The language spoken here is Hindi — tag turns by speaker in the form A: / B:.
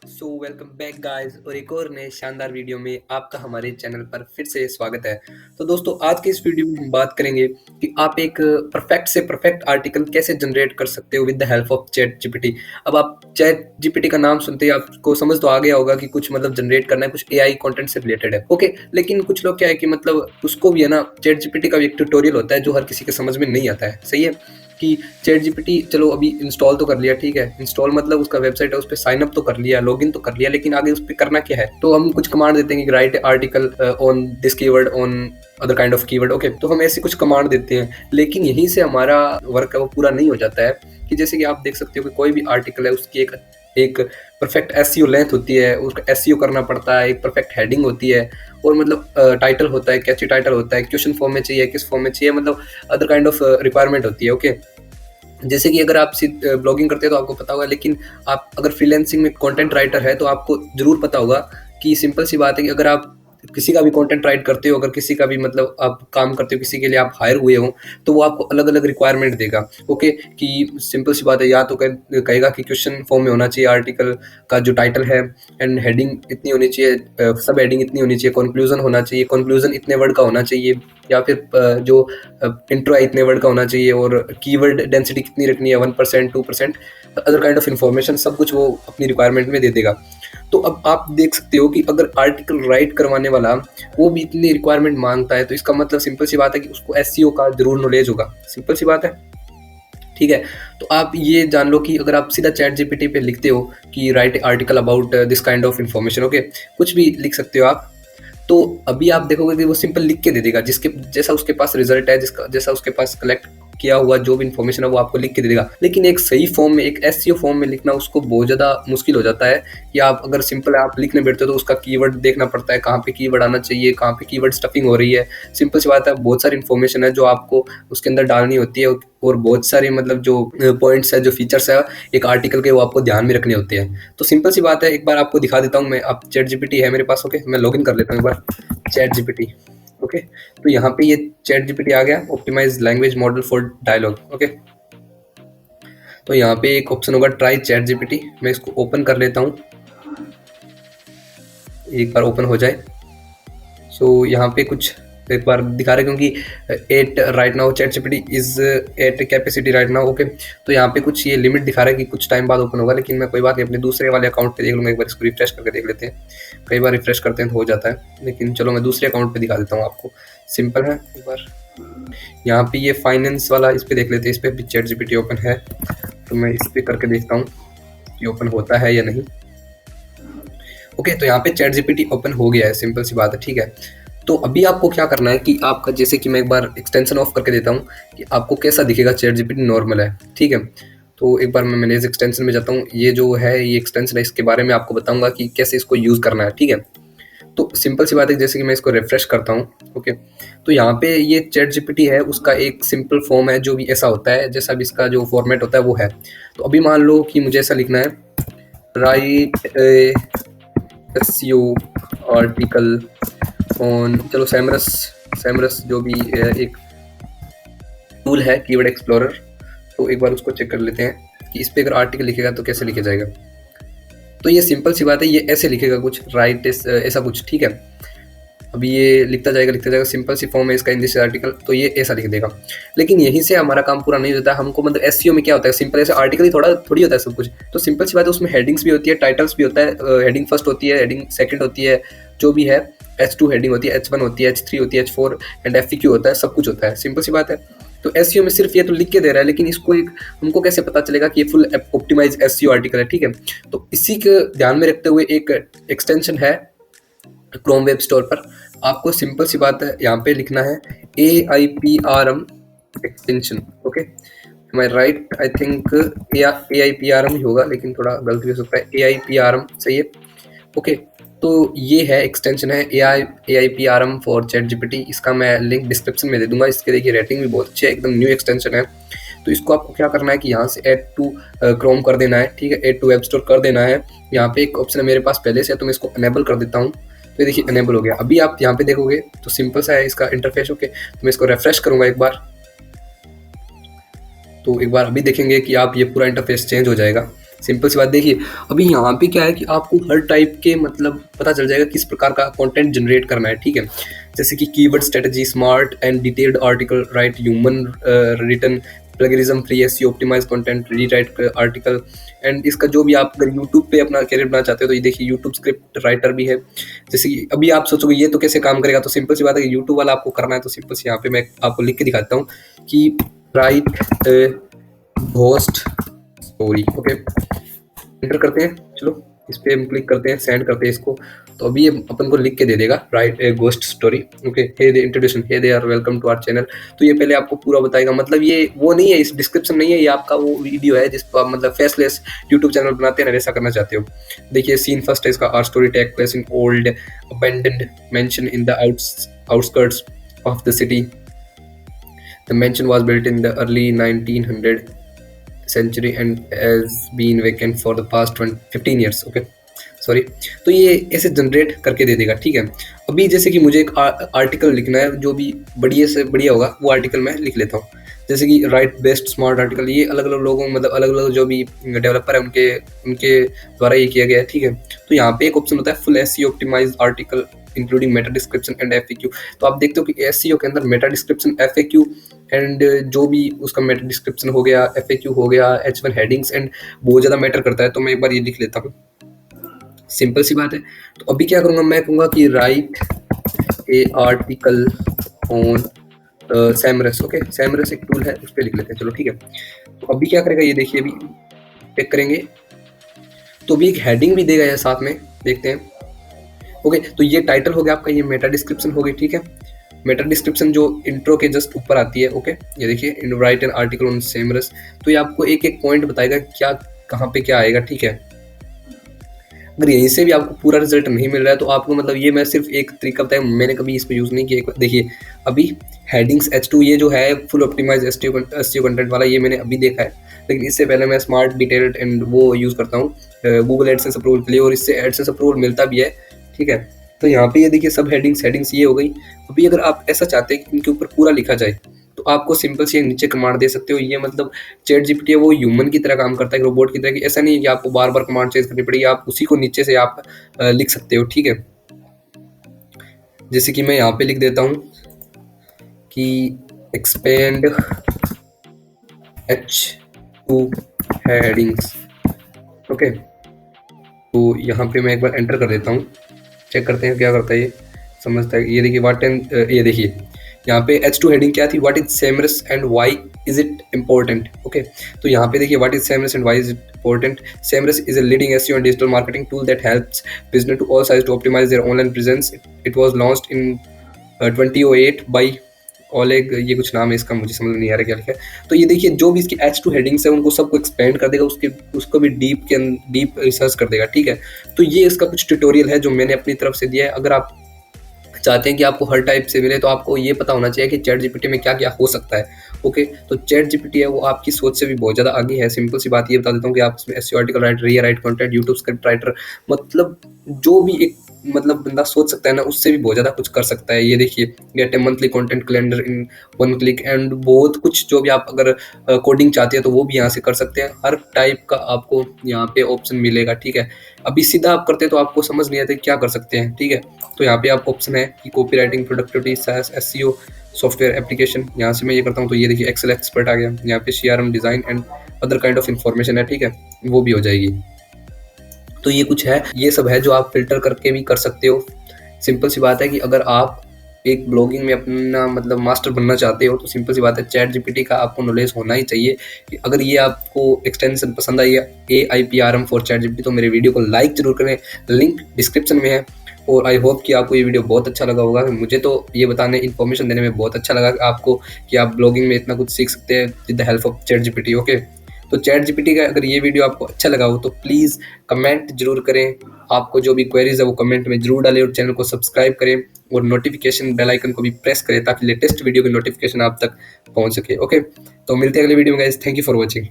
A: सो वेलकम बैक गाइस और एक और नए शानदार वीडियो में आपका हमारे चैनल पर फिर से स्वागत है। तो दोस्तों आज की इस वीडियो में हम बात करेंगे कि आप एक परफेक्ट से परफेक्ट आर्टिकल कैसे जनरेट कर सकते हो with the help of chat GPT. अब आप चैट जीपीटी का नाम सुनते ही आपको समझ तो आ गया होगा कि कुछ मतलब जनरेट करना है, कुछ एआई कंटेंट से रिलेटेड है। ओके, लेकिन कुछ लोग क्या है कि मतलब उसको भी है ना, चैट जीपीटी का भी एक ट्यूटोरियल होता है जो हर किसी के समझ में नहीं आता है। सही है कि चैट जीपीटी चलो अभी इंस्टॉल तो कर लिया, ठीक है, इंस्टॉल मतलब उसका वेबसाइट है, उस पर साइन अप तो कर लिया, लॉगिन तो कर लिया, लेकिन आगे उस पर करना क्या है? तो हम कुछ कमांड देते हैं कि right article on this keyword on other kind of keyword. Okay, तो हम ऐसे कुछ कमांड देते हैं, लेकिन यहीं से हमारा वर्क है वो पूरा नहीं हो जाता है। कि जैसे कि आप देख सकते हो कि कोई भी आर्टिकल है उसकी एक एक परफेक्ट एसईओ लेंथ होती है, उसका एसईओ करना पड़ता है, एक परफेक्ट हेडिंग होती है, और मतलब टाइटल होता है, कैची टाइटल होता है, क्वेश्चन फॉर्म में चाहिए, किस फॉर्म में चाहिए, मतलब अदर काइंड ऑफ रिक्वायरमेंट होती है। ओके, जैसे कि अगर आप ब्लॉगिंग करते हैं तो आपको पता होगा, लेकिन आप अगर फ्रीलांसिंग में कंटेंट राइटर है तो आपको जरूर पता होगा कि सिंपल सी बात है कि अगर आप किसी का भी कंटेंट राइट करते हो, अगर किसी का भी मतलब आप काम करते हो, किसी के लिए आप हायर हुए हो, तो वो आपको अलग अलग रिक्वायरमेंट देगा। ओके, कि सिंपल सी बात है, या तो कहेगा कि क्वेश्चन फॉर्म में होना चाहिए आर्टिकल का जो टाइटल है, एंड हेडिंग इतनी होनी चाहिए, सब हेडिंग इतनी होनी चाहिए, कंक्लूजन होना चाहिए, कंक्लूजन इतने वर्ड का होना चाहिए, या फिर जो इंट्रो है इतने वर्ड का होना चाहिए, और कीवर्ड डेंसिटी कितनी रखनी है, 1% 2%, अदर काइंड ऑफ इन्फॉर्मेशन, सब कुछ वो अपनी रिक्वायरमेंट में दे देगा। तो अब आप देख सकते हो कि अगर आर्टिकल राइट करवाने वाला वो भी इतनी रिक्वायरमेंट मांगता है, तो इसका मतलब सिंपल सी बात है कि उसको एसईओ का जरूर नॉलेज होगा। सिंपल सी बात है, ठीक है। तो आप ये जान लो कि अगर आप सीधा चैट जीपीटी पे लिखते हो कि right article about this kind of information, okay, कुछ भी लिख सकते हो आप, तो अभी आप देखोगे कि वो सिंपल लिख के दे देगा, जिसके जैसा उसके पास रिजल्ट है, जिसका जैसा उसके पास कलेक्ट किया हुआ जो भी इन्फॉर्मेशन है वो आपको लिख के दे देगा। लेकिन एक सही फॉर्म में, एक एसईओ फॉर्म में लिखना उसको बहुत ज़्यादा मुश्किल हो जाता है। कि आप अगर सिंपल आप लिखने बैठते हो तो उसका कीवर्ड देखना पड़ता है, कहाँ पे कीवर्ड आना चाहिए, कहाँ पे कीवर्ड स्टफिंग हो रही है। सिंपल सी बात है, बहुत सारी इन्फॉर्मेशन है जो आपको उसके अंदर डालनी होती है, और बहुत सारे मतलब जो पॉइंट्स है, जो फीचर्स है एक आर्टिकल के, वो आपको ध्यान में रखने होते हैं। तो सिंपल सी बात है, एक बार आपको दिखा देता हूँ मैं। आप चैट जीपीटी है मेरे पास, ओके, मैं लॉगिन कर लेता हूँ एक बार चैट जीपीटी। ओके, तो यहाँ पे ये चैट जीपीटी आ गया, optimize language model for dialogue. Okay, तो यहाँ पे एक ऑप्शन होगा ट्राई चैट जीपीटी, मैं इसको ओपन कर लेता हूँ, एक बार ओपन हो जाए। सो यहाँ पे कुछ एक बार दिखा रहे हैं, क्योंकि 8 right now chat GPT is 8 capacity right now. Okay, तो यहाँ पे कुछ ये लिमिट दिखा रहा है कि कुछ टाइम बाद ओपन होगा, लेकिन मैं कोई बात नहीं, अपने दूसरे वाले अकाउंट पे देख लूँगा, एक बार इसको रिफ्रेश करके देख लेते हैं। कई बार रिफ्रेश करते हैं तो हो जाता है, लेकिन चलो मैं दूसरे अकाउंट पे दिखा देता हूँ आपको। सिंपल है, एक बार यहाँ पे ये फाइनेंस वाला इस पे देख लेते हैं, इस पे भी चैट जीपीटी ओपन है, तो मैं इस पे करके देखता हूँ कि ओपन होता है या नहीं। ओके, तो यहाँ पे चैट जीपीटी ओपन हो गया है, सिंपल सी बात है, ठीक है। तो अभी आपको क्या करना है कि आपका, जैसे कि मैं एक बार एक्सटेंशन ऑफ करके देता हूँ कि आपको कैसा दिखेगा चैट जीपीटी नॉर्मल है, ठीक है। तो एक बार मैं मैनेज एक्सटेंशन में जाता हूँ, ये जो है ये एक्सटेंशन है, इसके बारे में आपको बताऊंगा कि कैसे इसको यूज़ करना है, ठीक है। तो सिंपल सी बात है, जैसे कि मैं इसको रिफ्रेश करता हूँ, ओके, तो यहाँ पे ये चैट जीपीटी है, उसका एक सिंपल फॉर्म है जो भी ऐसा होता है, जैसा भी इसका जो फॉर्मेट होता है वो है। तो अभी मान लो कि मुझे ऐसा लिखना है, राइट एसईओ आर्टिकल ऑन, चलो सैमरस, सैमरस जो भी एक टूल है कीवर्ड एक्सप्लोरर, तो एक बार उसको चेक कर लेते हैं कि इस पे अगर आर्टिकल लिखेगा तो कैसे लिखा जाएगा। तो ये सिंपल सी बात है, ये ऐसे लिखेगा कुछ राइट ऐसा कुछ, ठीक है। अभी ये लिखता जाएगा, सिंपल सी फॉर्म है इसका इन दिस आर्टिकल, तो ये ऐसा लिख देगा। लेकिन यहीं से हमारा काम पूरा नहीं होता है, हमको मतलब एसईओ में क्या होता है, सिंपल ऐसे आर्टिकल ही थोड़ी होता है सब कुछ। तो सिंपल सी बात है, उसमें हेडिंग्स भी होती है, टाइटल्स भी होता है, हेडिंग फर्स्ट होती है, हेडिंग सेकंड होती है, जो भी है, H2 हेडिंग होती है, H1 होती है, H3 होती है, H4 एंड FAQ होता है, सब कुछ होता है। सिंपल सी बात है। तो एसईओ में सिर्फ ये तो लिख के दे रहा है, लेकिन इसको एक हमको कैसे पता चलेगा कि ये फुल ऑप्टिमाइज एसईओ आर्टिकल है, ठीक है। तो इसी के ध्यान में रखते हुए एक एक्सटेंशन है क्रोम वेब स्टोर पर, आपको सिंपल सी बात है यहाँ पे लिखना है AIPRM extension. Okay, my right, I think AIPRM ही होगा, लेकिन थोड़ा गलत भी हो सकता है, AIPRM सही है। ओके, तो ये है एक्सटेंशन है AIPRM फॉर चैट जीपीटी, इसका मैं लिंक डिस्क्रिप्शन में दे दूंगा। इसके देखिए रेटिंग भी बहुत अच्छी है, एकदम न्यू एक्सटेंशन है। तो इसको आपको क्या करना है कि यहाँ से ऐड टू क्रोम कर देना है, ठीक है, ऐड टू वेब स्टोर कर देना है। यहाँ पे एक ऑप्शन है मेरे पास पहले से, तो मैं इसको अनेबल कर देता हूँ, तो देखिए अनेबल हो गया। अभी आप यहाँ पे देखोगे तो सिंपल सा है इसका इंटरफेस। ओके, तो मैं इसको रेफ्रेश करूंगा एक बार, तो एक बार अभी देखेंगे कि आप ये पूरा इंटरफेस चेंज हो जाएगा। सिंपल सी बात देखिए, अभी यहाँ पे क्या है कि आपको हर टाइप के मतलब पता चल जाएगा किस प्रकार का कंटेंट जनरेट करना है, ठीक है? जैसे कि keyword strategy, smart and detailed article, write human written, plagiarism free, SEO optimize content, rewrite article. And इसका जो भी आप अगर यूट्यूब पे अपना करियर बनाना चाहते हो तो ये देखिए यूट्यूब स्क्रिप्ट राइटर भी है। जैसे कि अभी आप सोचोगे ये तो कैसे काम करेगा, तो सिंपल सी बात है कि यूट्यूब वाला आपको करना है तो सिंपल सी यहाँ पे मैं आपको लिख के दिखाता हूँ कि right ghost story, okay. Enter करते हैं, चलो इस पे हम क्लिक करते हैं, सेंड करते हैं इसको। तो अभी ये अपन को लिख के दे देगा, write a ghost story, okay. Hey there introduction, hey there are welcome to our channel. तो ये पहले आपको पूरा बताएगा, मतलब ये वो नहीं है, इस डिस्क्रिप्शन नहीं है, ये आपका वो वीडियो है जिसको आप मतलब फेसलेस यूट्यूब चैनल बनाते हैं ना, वैसा करना चाहते हो। देखिए सीन फर्स्ट है इसका, our story take place in old abandoned mansion in the outskirts of the city. The mansion was built in the early 1900 century and has been vacant for the past 15 years, okay, sorry. तो ये ऐसे जनरेट करके दे देगा, ठीक है। अभी जैसे कि मुझे एक आर्टिकल लिखना है, जो भी बढ़िया से बढ़िया होगा वो आर्टिकल मैं लिख लेता हूँ। जैसे कि राइट बेस्ट स्मार्ट आर्टिकल, ये अलग अलग लोगों मतलब अलग अलग जो भी डेवलपर है उनके उनके द्वारा ये किया गया है, ठीक है। तो यहाँ पे एक ऑप्शन होता है full SEO optimized article including meta description and FAQ. तो आप देखते हो कि एसईओ के अंदर मेटा डिस्क्रिप्शन, एफएक्यू एंड जो भी उसका मेटा डिस्क्रिप्शन हो गया, एफएक्यू हो गया, H1 हेडिंग्स एंड बहुत ज़्यादा मैटर करता है। तो मैं एक बार ये लिख लेता हूँ, सिंपल सी बात है। तो अभी क्या करूँगा, मैं कहूँगा कि write a article on SEMrush, okay. SEMrush एक टूल है, उस पर लिख लेते हैं, चलो ठीक है। तो अभी क्या करेगा ये देखिए, अभी टेक करेंगे तो अभी एक हेडिंग भी देगा ये साथ में, देखते हैं, ओके। तो ये टाइटल हो गया आपका, ये मेटा डिस्क्रिप्शन हो गई, ठीक है। मेटा डिस्क्रिप्शन जो इंट्रो के जस्ट ऊपर आती है, ओके। ये देखिए इन write an article on SEMrush, तो ये आपको एक एक पॉइंट बताएगा क्या कहाँ पे क्या आएगा, ठीक है। अगर यहीं से भी आपको पूरा रिजल्ट नहीं मिल रहा है तो आपको मतलब ये मैं सिर्फ एक तरीका बताया, मैंने कभी इसको यूज़ नहीं किया। देखिए अभी हेडिंग्स H2 ये जो है फुल ऑप्टिमाइज एसईओ कंटेंट वाला, ये मैंने अभी देखा है। लेकिन इससे पहले मैं स्मार्ट डिटेल्ड एंड वो यूज़ करता हूँ गूगल एडसेंस अप्रूवल के लिए, और इससे एडसेंस अप्रूवल मिलता भी है, ठीक है। तो यहाँ पे ये देखिए सब हेडिंग्स ये हो गई। अभी अगर आप ऐसा चाहते हैं कि इनके ऊपर पूरा लिखा जाए तो आपको सिंपल सी नीचे कमांड दे सकते हो। ये मतलब चैट जीपीटी है वो ह्यूमन की तरह काम करता है, रोबोट की तरह की। ऐसा नहीं है कि आपको बार बार कमांड चेंज करनी पड़ेगी, आप उसी को नीचे से आप लिख सकते हो, ठीक है। जैसे कि मैं यहाँ पे लिख देता हूँ कि एक्सपेंड H2 हेडिंग्स, ओके। तो यहाँ पे मैं एक बार एंटर कर देता हूँ, चेक करते हैं क्या करता है ये, समझता है। ये देखिए व्हाट एंड ये देखिए यहाँ पे H2 हेडिंग क्या थी, what is Semrush and why is it important, okay. तो यहाँ पे देखिए what is Semrush and why is it important. Semrush is a leading SEO and digital marketing tool that helps business to all size to optimise their online presence. It was launched in 2008 by Oleg, ये कुछ नाम है इसका, मुझे समझ नहीं आ रहा क्या लिखा है। तो ये देखिए जो भी इसकी H2 हेडिंग्स है उनको सबको एक्सपेंड कर देगा, उसको भी डीप रिसर्च कर देगा, ठीक है। तो ये इसका कुछ ट्यूटोरियल है जो मैंने अपनी तरफ से दिया है। अगर आप चाहते हैं कि आपको हर टाइप से मिले तो आपको ये पता होना चाहिए कि चैट जीपीटी में क्या क्या हो सकता है, ओके। तो चैट जीपीटी है वो आपकी सोच से भी बहुत ज़्यादा आगे है। सिंपल सी बात ये बता देता हूँ कि आप इसमें SEO article writer, rewrite content, YouTube script writer, मतलब जो भी एक मतलब बंदा सोच सकता है ना, उससे भी बहुत ज़्यादा कुछ कर सकता है। ये देखिए gate A monthly content calendar in 1 click and बहुत कुछ, जो भी आप अगर कोडिंग चाहते हैं तो वो भी यहाँ से कर सकते हैं। हर टाइप का आपको यहाँ पे ऑप्शन मिलेगा, ठीक है। अभी सीधा आप करते हैं तो आपको समझ नहीं आता क्या कर सकते हैं, ठीक है। तो यहाँ पे आप ऑप्शन है कि copy writing, productivity, SaaS, SEO, software application, यहाँ से मैं ये करता हूँ तो ये देखिए एक्सेल एक्सपर्ट आ गया। यहाँ पे CRM design and other kind of information है, ठीक है, वो भी हो जाएगी। तो ये कुछ है, ये सब है जो आप फिल्टर करके भी कर सकते हो। सिंपल सी बात है कि अगर आप एक ब्लॉगिंग में अपना मतलब मास्टर बनना चाहते हो तो सिंपल सी बात है चैट जीपीटी का आपको नॉलेज होना ही चाहिए। कि अगर ये आपको एक्सटेंशन पसंद आई है AIPRM फॉर चैट जीपीटी तो मेरे वीडियो को लाइक जरूर करें, लिंक डिस्क्रिप्शन में है। और आई होप कि आपको ये वीडियो बहुत अच्छा लगा होगा। मुझे तो ये बताने इन्फॉर्मेशन देने में बहुत अच्छा लगा आपको कि आप ब्लॉगिंग में इतना कुछ सीख सकते हैं with the help of chat GPT, okay. तो चैट जीपीटी का अगर ये वीडियो आपको अच्छा लगा हो तो प्लीज़ कमेंट जरूर करें। आपको जो भी क्वेरीज है वो कमेंट में जरूर डालें और चैनल को सब्सक्राइब करें और नोटिफिकेशन बेल आइकन को भी प्रेस करें ताकि लेटेस्ट वीडियो की नोटिफिकेशन आप तक पहुंच सके, ओके। तो मिलते हैं अगले वीडियो में guys, thank you for watching.